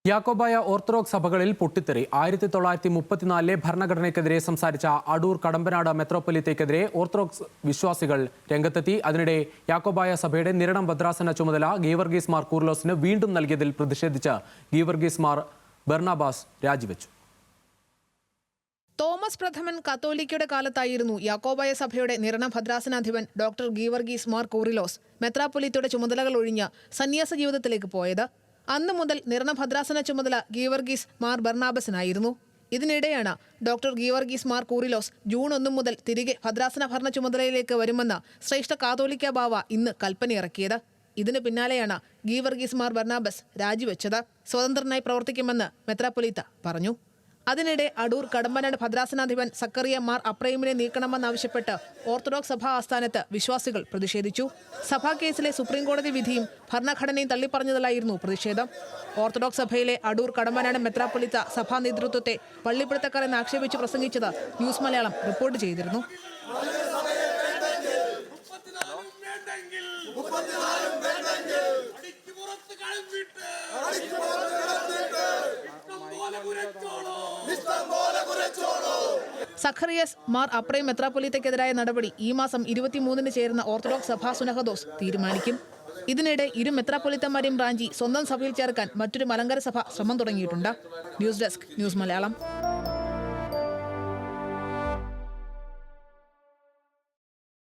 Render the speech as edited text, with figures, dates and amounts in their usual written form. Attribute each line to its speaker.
Speaker 1: Yakobaya orthodox സഭകളിൽ പൊട്ടിത്തെറി 1934 ഭരണഘടനയ്ക്കെതിരെ സംസാരിച്ച അടൂർ കടമ്പനാട് മെത്രോപ്പൊലീത്തയ്ക്കെതിരെ ഓർത്തഡോക്സ് വിശ്വാസികൾ രംഗത്തെത്തി. അതിനിടെ യാക്കോബായ സഭയുടെ നിരണം ഭദ്രാസന ചുമതല ഗീവർഗീസ് മാർ കൂർലോസിന് വീണ്ടും നൽകിയതിൽ പ്രതിഷേധിച്ച് ഗീവർഗീസ് മാർ ബർണാബാസ് രാജിവെച്ചു.
Speaker 2: തോമസ് പ്രഥമൻ കത്തോലിക്കയുടെ കാലത്തായിരുന്നു യാക്കോബായ സഭയുടെ നിരണം ഭദ്രാസനാധിപൻ ഡോക്ടർ ഗീവർഗീസ് മാർ കൂറിലോസ് മെത്രാപ്പൊലീത്തയുടെ ചുമതലകൾ ഒഴിഞ്ഞ് സന്യാസ ജീവിതത്തിലേക്ക് പോയത്. അന്നു മുതൽ നിരണ ഭദ്രാസന ചുമതല ഗീവർഗീസ് മാർ ബർണാബസിനായിരുന്നു. ഇതിനിടെയാണ് ഡോക്ടർ ഗീവർഗീസ് മാർ കൂറിലോസ് ജൂൺ 1 മുതൽ തിരികെ ഭദ്രാസന ഭരണ ചുമതലയിലേക്ക് വരുമെന്ന് ശ്രേഷ്ഠ കാതോലിക്ക ബാവ ഇന്ന് കൽപ്പനയിറക്കിയത്. ഇതിനു പിന്നാലെയാണ് ഗീവർഗീസ് മാർ ബർണാബസ് രാജിവെച്ചത്. സ്വതന്ത്രനായി പ്രവർത്തിക്കുമെന്ന് മെത്രാപ്പൊലീത്ത പറഞ്ഞു. അതിനിടെ അടൂർ കടമ്പനാട് ഭദ്രാസനാധിപൻ സക്കറിയ മാർ അപ്രൈമിനെ നീക്കണമെന്നാവശ്യപ്പെട്ട് ഓർത്തഡോക്സ് സഭാ ആസ്ഥാനത്ത് വിശ്വാസികൾ പ്രതിഷേധിച്ചു. സഭാ കേസിലെ സുപ്രീംകോടതി വിധിയും ഭരണഘടനയും തള്ളിപ്പറഞ്ഞതിലായിരുന്നു പ്രതിഷേധം. ഓർത്തഡോക്സ് സഭയിലെ അടൂർ കടമ്പനാട് മെത്രാപ്പൊലീത്ത സഭാ നേതൃത്വത്തെ പള്ളിപ്പിടുത്തക്കാർ എന്ന് ആക്ഷേപിച്ച് പ്രസംഗിച്ചത് ന്യൂസ് മലയാളം റിപ്പോർട്ട് ചെയ്തിരുന്നു. സഖറിയസ് മാർ അപ്രൈം മെത്രാപ്പൊലീത്തയ്ക്കെതിരായ നടപടി ഈ മാസം 23-ന് ചേരുന്ന ഓർത്തഡോക്സ് സഭാ സുനഹദോസ് തീരുമാനിക്കും. ഇതിനിടെ ഇരു മെത്രാപ്പൊലീത്തമാരെയും റാഞ്ചി സ്വന്തം സഭയിൽ ചേർക്കാൻ മറ്റൊരു മലങ്കര സഭ ശ്രമം തുടങ്ങിയിട്ടുണ്ട്. News desk news Malayalam.